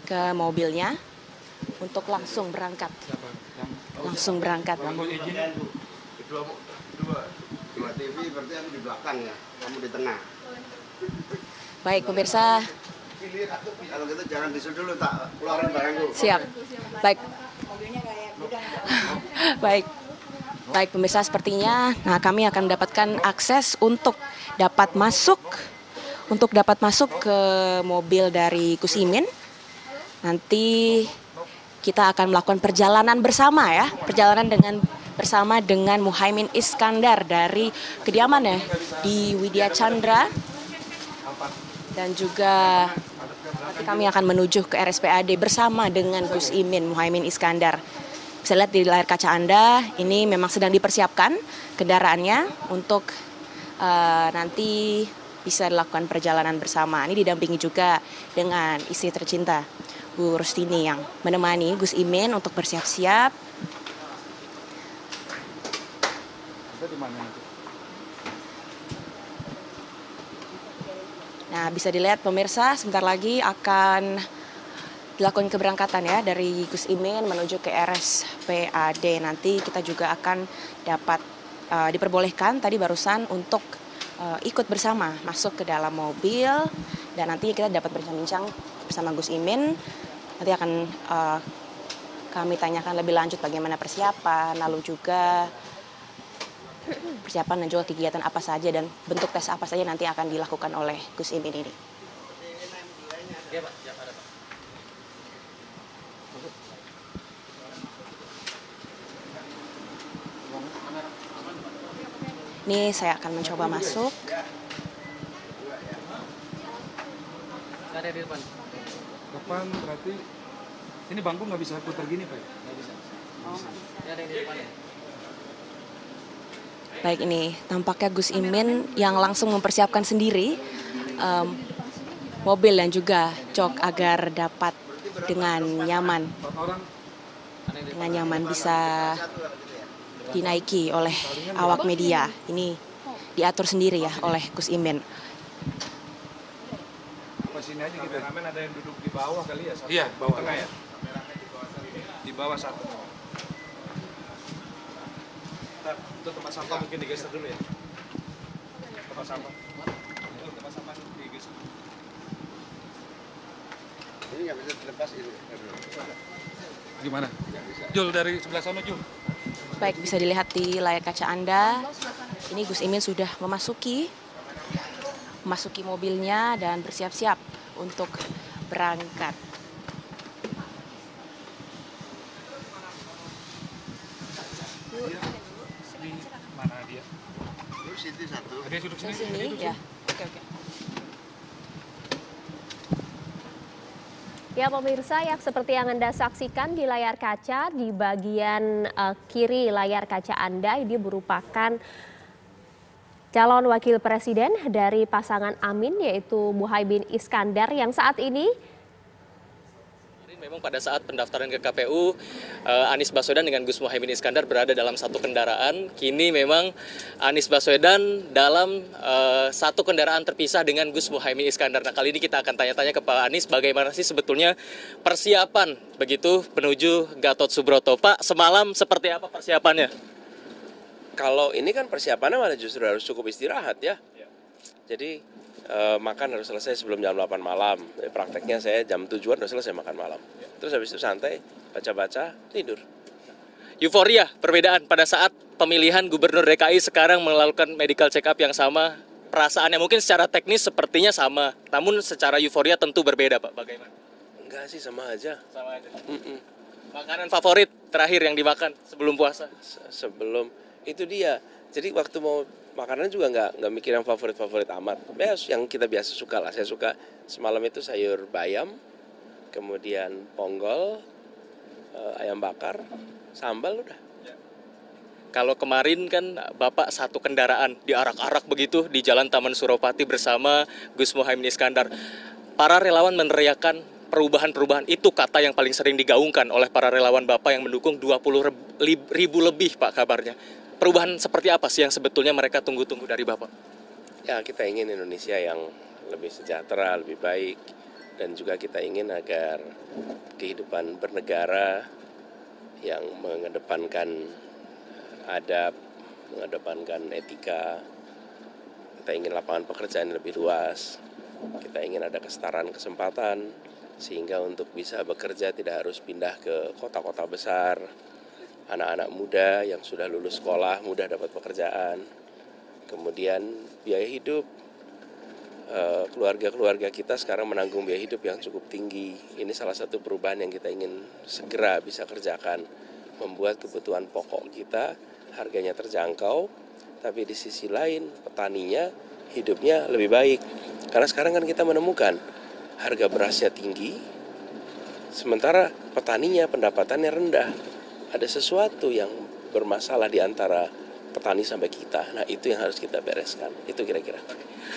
ke mobilnya untuk langsung berangkat. Langsung berangkat. Dua TV berarti aku di belakang ya, kamu di tengah. Baik pemirsa. Kalau gitu jangan disuruh dulu, tak keluarin barangku. Siap. Baik. Baik pemirsa, sepertinya kami akan mendapatkan akses untuk dapat masuk ke mobil dari Gus Imin. Nanti kita akan melakukan perjalanan bersama ya, bersama dengan Muhaimin Iskandar dari kediamannya di Widya Chandra. Dan juga nanti kami akan menuju ke RSPAD bersama dengan Gus Imin, Muhaimin Iskandar. Bisa lihat di layar kaca Anda, ini memang sedang dipersiapkan kendaraannya untuk nanti bisa dilakukan perjalanan bersama. Ini didampingi juga dengan istri tercinta, Bu Rustini yang menemani Gus Imin untuk bersiap-siap. Nah, bisa dilihat pemirsa, sebentar lagi akan dilakukan keberangkatan ya dari Gus Imin menuju ke RSPAD. Nanti kita juga akan dapat diperbolehkan tadi barusan untuk ikut bersama masuk ke dalam mobil, dan nanti kita dapat berbincang bersama Gus Imin. Nanti akan kami tanyakan lebih lanjut bagaimana persiapan, lalu juga persiapan dan juga kegiatan apa saja dan bentuk tes apa saja nanti akan dilakukan oleh Gus Imin ini. Ini saya akan mencoba masuk. Ada di depan. Depan berarti ini bangku nggak bisa putar gini Pak? Nggak bisa. Ada di depan ya. Baik, ini tampaknya Gus Imin yang langsung mempersiapkan sendiri mobil dan juga jok agar dapat dengan nyaman bisa dinaiki oleh awak media. Ini diatur sendiri ya oleh Gus Imin. Apa sini aja kita? Kameramen ada yang duduk di bawah kali ya? Iya, bawah tengah ya. Di bawah satu. Itu tempat sampah mungkin digeser dulu ya. Tempat sampah. Itu tempat sampah digeser. Ini nggak bisa dilepas ini. Gimana? Jul dari sebelah sana Jul. Baik, bisa dilihat di layar kaca Anda. Ini Gus Imin sudah memasuki mobilnya dan bersiap-siap untuk berangkat. Mana dia? Terus itu satu. Dia duduk sini. Sini ya. Oke. Ya pemirsa, yang seperti yang Anda saksikan di layar kaca, di bagian kiri layar kaca Anda, ini merupakan calon wakil presiden dari pasangan Amin, yaitu Muhaimin Iskandar, yang saat ini memang pada saat pendaftaran ke KPU, Anies Baswedan dengan Gus Muhaimin Iskandar berada dalam satu kendaraan. Kini memang Anies Baswedan dalam satu kendaraan terpisah dengan Gus Muhaimin Iskandar. Nah, kali ini kita akan tanya-tanya ke Pak Anies bagaimana sih sebetulnya persiapan begitu menuju Gatot Subroto. Pak, semalam seperti apa persiapannya? Kalau ini kan persiapannya malah justru harus cukup istirahat ya. Jadi makan harus selesai sebelum jam 8 malam. Prakteknya saya jam 7-an harus selesai makan malam. Terus habis itu santai, baca-baca, tidur. Euforia, perbedaan pada saat pemilihan Gubernur DKI sekarang melakukan medical check up yang sama. Perasaannya mungkin secara teknis sepertinya sama, namun secara euforia tentu berbeda, Pak. Bagaimana? Enggak sih, sama aja. Sama aja. Makanan favorit terakhir yang dimakan sebelum puasa? Sebelum, itu dia. Jadi waktu mau makanan juga nggak mikir yang favorit amat. Yang kita biasa suka lah. Saya suka semalam itu sayur bayam, kemudian ponggol, ayam bakar, sambal udah. Kalau kemarin kan Bapak satu kendaraan diarak-arak begitu di Jalan Taman Suropati bersama Gus Muhaimin Iskandar. Para relawan meneriakan perubahan-perubahan, itu kata yang paling sering digaungkan oleh para relawan Bapak yang mendukung 20.000 lebih Pak kabarnya. Perubahan seperti apa sih yang sebetulnya mereka tunggu-tunggu dari Bapak? Ya, kita ingin Indonesia yang lebih sejahtera, lebih baik. Dan juga kita ingin agar kehidupan bernegara yang mengedepankan adab, mengedepankan etika. Kita ingin lapangan pekerjaan lebih luas. Kita ingin ada kesetaraan kesempatan, sehingga untuk bisa bekerja tidak harus pindah ke kota-kota besar. Anak-anak muda yang sudah lulus sekolah mudah dapat pekerjaan. Kemudian biaya hidup, keluarga-keluarga kita sekarang menanggung biaya hidup yang cukup tinggi. Ini salah satu perubahan yang kita ingin segera bisa kerjakan. Membuat kebutuhan pokok kita harganya terjangkau, tapi di sisi lain petaninya hidupnya lebih baik. Karena sekarang kan kita menemukan harga berasnya tinggi, sementara petaninya pendapatannya rendah. Ada sesuatu yang bermasalah di antara petani sampai kita. Nah, itu yang harus kita bereskan. Itu kira-kira.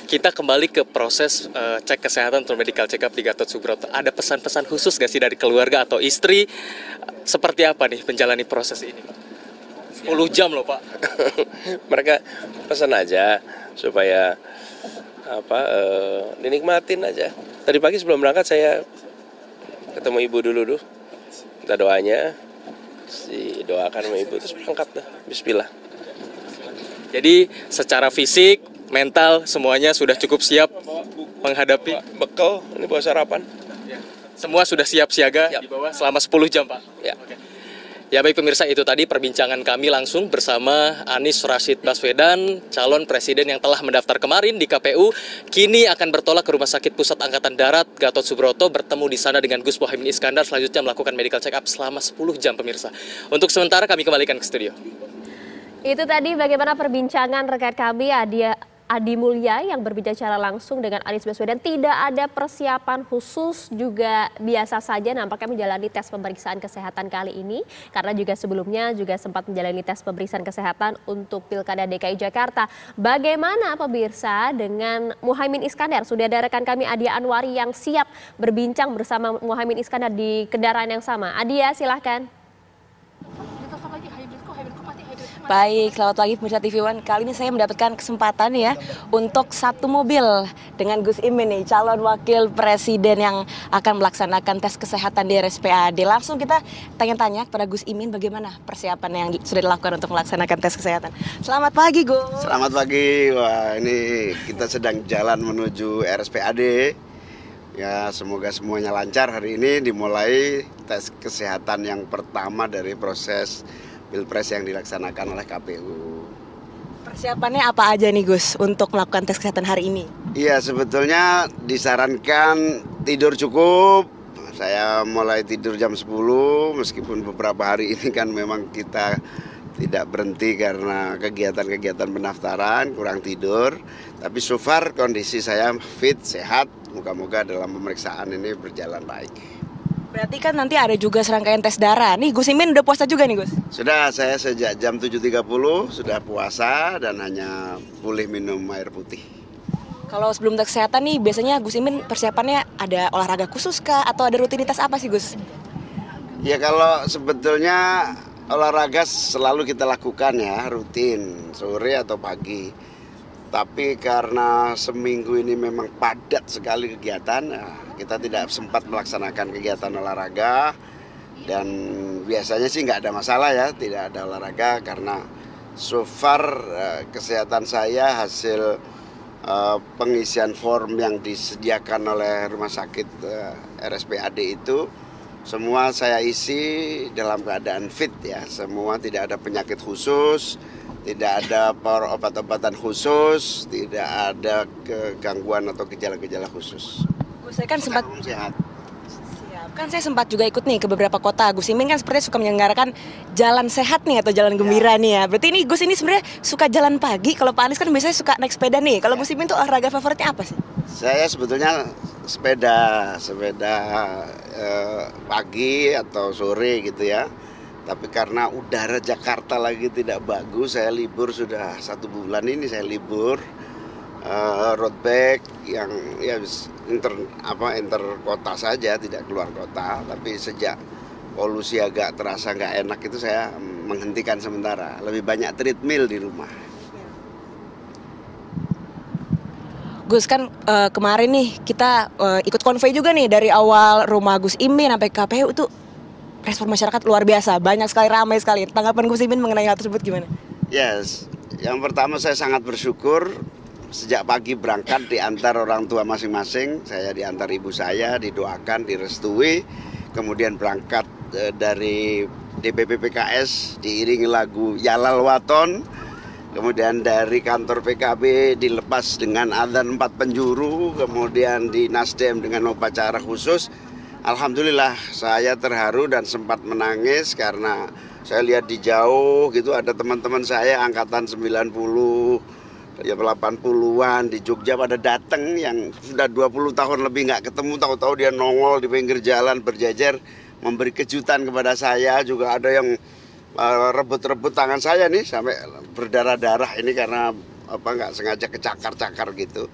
Kita kembali ke proses cek kesehatan atau medical check up di Gatot Subroto. Ada pesan-pesan khusus nggak sih dari keluarga atau istri? Seperti apa nih menjalani proses ini? 10 jam loh Pak. Mereka pesan aja supaya dinikmatin aja. Tadi pagi sebelum berangkat saya ketemu ibu dulu minta doanya. Doakan sama ibu terus berangkat dah. Bismillah. Jadi secara fisik, mental semuanya sudah cukup siap menghadapi bekal. Ini bawa sarapan. Semua sudah siap siaga di bawah selama 10 jam Pak. Ya. Ya baik pemirsa, itu tadi perbincangan kami langsung bersama Anies Rashid Baswedan, calon presiden yang telah mendaftar kemarin di KPU, kini akan bertolak ke Rumah Sakit Pusat Angkatan Darat Gatot Subroto, bertemu di sana dengan Gus Muhaimin Iskandar, selanjutnya melakukan medical check up selama 10 jam pemirsa. Untuk sementara kami kembalikan ke studio. Itu tadi bagaimana perbincangan rekan kami Adi Mulya yang berbicara langsung dengan Anies Baswedan. Tidak ada persiapan khusus, juga biasa saja nampaknya menjalani tes pemeriksaan kesehatan kali ini. Karena juga sebelumnya juga sempat menjalani tes pemeriksaan kesehatan untuk Pilkada DKI Jakarta. Bagaimana pemirsa dengan Muhaimin Iskandar? Sudah ada rekan kami Adia Anwari yang siap berbincang bersama Muhaimin Iskandar di kendaraan yang sama. Adia, silahkan. Baik, selamat pagi pemirsa TV One. Kali ini saya mendapatkan kesempatan ya untuk satu mobil dengan Gus Imin nih, calon wakil presiden yang akan melaksanakan tes kesehatan di RSPAD. Langsung kita tanya-tanya kepada Gus Imin bagaimana persiapan yang sudah dilakukan untuk melaksanakan tes kesehatan. Selamat pagi, Gus. Selamat pagi. Wah, ini kita sedang jalan menuju RSPAD. Ya, semoga semuanya lancar. Hari ini dimulai tes kesehatan yang pertama dari proses Pilpres yang dilaksanakan oleh KPU. Persiapannya apa aja nih Gus untuk melakukan tes kesehatan hari ini? Iya, sebetulnya disarankan tidur cukup. Saya mulai tidur jam 10 meskipun beberapa hari ini kan memang kita tidak berhenti karena kegiatan-kegiatan pendaftaran, kurang tidur. Tapi so far kondisi saya fit, sehat. Moga-moga dalam pemeriksaan ini berjalan baik. Berarti kan nanti ada juga serangkaian tes darah. Nih Gus Imin udah puasa juga nih Gus? Sudah, saya sejak jam 7.30 sudah puasa dan hanya boleh minum air putih. Kalau sebelum tes kesehatan nih biasanya Gus Imin persiapannya ada olahraga khusus kah atau ada rutinitas apa sih Gus? Ya kalau sebetulnya olahraga selalu kita lakukan ya, rutin, sore atau pagi. Tapi karena seminggu ini memang padat sekali kegiatan, kita tidak sempat melaksanakan kegiatan olahraga. Dan biasanya sih nggak ada masalah ya, tidak ada olahraga karena so far kesehatan saya hasil pengisian form yang disediakan oleh rumah sakit RSPAD itu semua saya isi dalam keadaan fit ya, semua tidak ada penyakit khusus, tidak ada obat-obatan khusus, tidak ada kegangguan atau gejala-gejala khusus. Saya kan sempat sehat. Kan saya sempat juga ikut nih ke beberapa kota. Gus Imin kan sepertinya suka menyelenggarakan jalan sehat nih atau jalan gembira nih ya. Berarti ini Gus ini sebenarnya suka jalan pagi. Kalau Pak Anies kan biasanya suka naik sepeda nih. Kalau Gus Imin tuh olahraga favoritnya apa sih? Saya sebetulnya sepeda pagi atau sore gitu ya. Tapi karena udara Jakarta lagi tidak bagus, saya libur sudah 1 bulan ini saya libur. Road bike yang ya inter kota saja, tidak keluar kota. Tapi sejak polusi agak terasa nggak enak itu saya menghentikan sementara. Lebih banyak treadmill di rumah. Gus kan kemarin nih kita ikut konvoy juga nih dari awal rumah Gus Imin sampai KPU itu respon masyarakat luar biasa, banyak sekali, ramai sekali. Tanggapan Gus Imin mengenai hal tersebut gimana? Yes, yang pertama saya sangat bersyukur. Sejak pagi berangkat diantar orang tua masing-masing, saya diantar ibu saya, didoakan, direstui, kemudian berangkat dari DPP PKS diiringi lagu Yalal Waton, kemudian dari kantor PKB dilepas dengan adzan 4 penjuru, kemudian di Nasdem dengan upacara khusus. Alhamdulillah saya terharu dan sempat menangis karena saya lihat di jauh gitu ada teman-teman saya angkatan 90 ya 80-an di Jogja pada datang yang sudah 20 tahun lebih nggak ketemu, tahu-tahu dia nongol di pinggir jalan berjejer memberi kejutan kepada saya. Juga ada yang rebut-rebut tangan saya nih sampai berdarah-darah ini karena nggak sengaja kecakar-cakar gitu.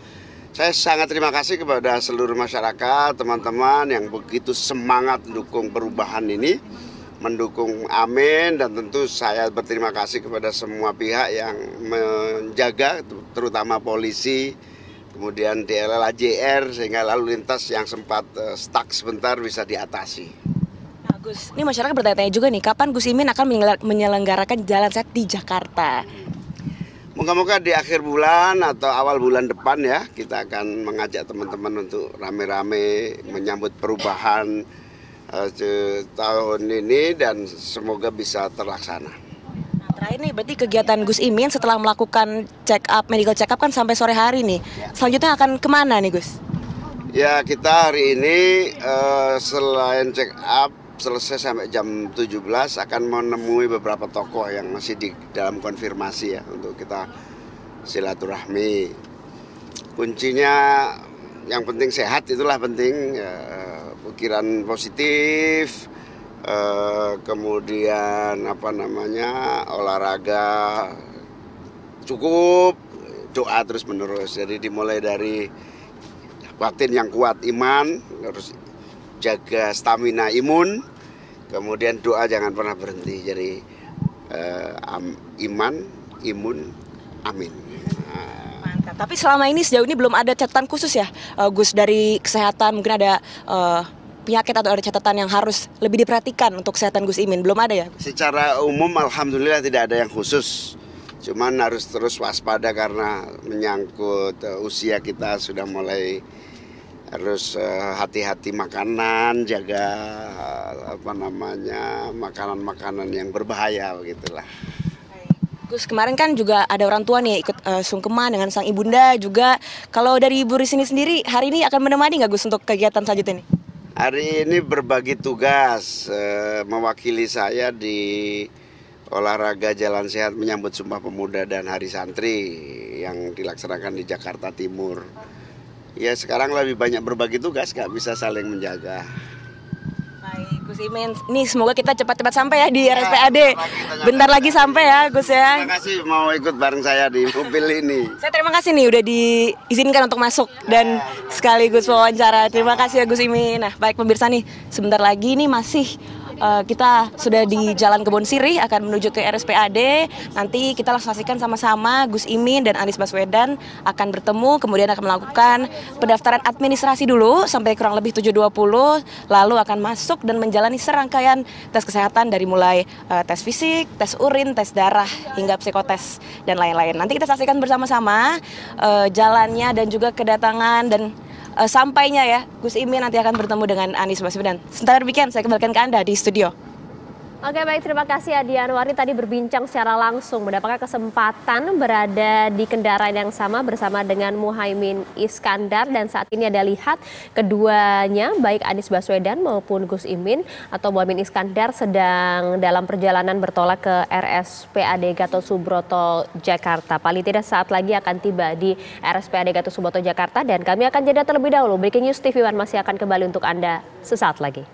Saya sangat terima kasih kepada seluruh masyarakat, teman-teman yang begitu semangat mendukung perubahan ini, mendukung Amin, dan tentu saya berterima kasih kepada semua pihak yang menjaga, terutama polisi, kemudian DLL-AJR, sehingga lalu lintas yang sempat stuck sebentar bisa diatasi. Nah Gus, ini masyarakat bertanya-tanya juga nih, kapan Gus Imin akan menyelenggarakan jalan sehat di Jakarta? Moga-moga di akhir bulan atau awal bulan depan ya, kita akan mengajak teman-teman untuk rame-rame menyambut perubahan tahun ini dan semoga bisa terlaksana. Nah, terakhir nih berarti kegiatan Gus Imin setelah melakukan medical check up kan sampai sore hari nih. Selanjutnya akan kemana nih Gus? Ya kita hari ini selain check up selesai sampai jam 17 akan menemui beberapa tokoh yang masih di dalam konfirmasi ya untuk kita silaturahmi. Kuncinya yang penting sehat, itulah penting, pikiran positif, kemudian olahraga cukup, doa terus menerus. Jadi dimulai dari batin yang kuat, iman, harus jaga stamina imun, kemudian doa jangan pernah berhenti. Jadi iman, imun, amin. Mantap. Tapi selama ini sejauh ini belum ada catatan khusus ya, Gus, dari kesehatan, mungkin ada penyakit atau ada catatan yang harus lebih diperhatikan untuk kesehatan Gus Imin, belum ada ya? Secara umum alhamdulillah tidak ada yang khusus, cuman harus terus waspada karena menyangkut usia kita sudah mulai harus hati-hati makanan, jaga makanan-makanan yang berbahaya begitulah. Gus, kemarin kan juga ada orang tua nih ikut sungkeman dengan sang ibunda juga. Kalau dari Ibu Risini sendiri hari ini akan menemani nggak Gus untuk kegiatan selanjutnya ini? Hari ini berbagi tugas mewakili saya di olahraga Jalan Sehat menyambut Sumpah Pemuda dan Hari Santri yang dilaksanakan di Jakarta Timur. Ya sekarang lebih banyak berbagi tugas, nggak bisa saling menjaga. Baik, Gus Imin, nih semoga kita cepat-cepat sampai ya di RSPAD. Bentar lagi sampai ya Gus ya. Terima kasih mau ikut bareng saya di mobil ini. Saya terima kasih nih udah diizinkan untuk masuk dan sekaligus wawancara. Terima kasih ya Gus Imin. Nah baik pemirsa nih, sebentar lagi nih masih kita sudah di Jalan Kebon Sirih akan menuju ke RSPAD. Nanti kita langsung saksikan sama-sama Gus Imin dan Anies Baswedan akan bertemu, kemudian akan melakukan pendaftaran administrasi dulu sampai kurang lebih 7.20, lalu akan masuk dan menjalani serangkaian tes kesehatan dari mulai tes fisik, tes urin, tes darah, hingga psikotes dan lain-lain. Nanti kita saksikan bersama-sama jalannya dan juga kedatangan dan sampainya ya Gus Imin nanti akan bertemu dengan Anies Baswedan. Sementara demikian saya kembalikan ke Anda di studio. Oke baik, terima kasih Adi Anwari tadi berbincang secara langsung, mendapatkan kesempatan berada di kendaraan yang sama bersama dengan Muhaimin Iskandar, dan saat ini ada lihat keduanya baik Anies Baswedan maupun Gus Imin atau Muhaimin Iskandar sedang dalam perjalanan bertolak ke RSPAD Gatot Subroto Jakarta. Paling tidak saat lagi akan tiba di RSPAD Gatot Subroto Jakarta dan kami akan jeda terlebih dahulu. Breaking News TV One masih akan kembali untuk Anda sesaat lagi.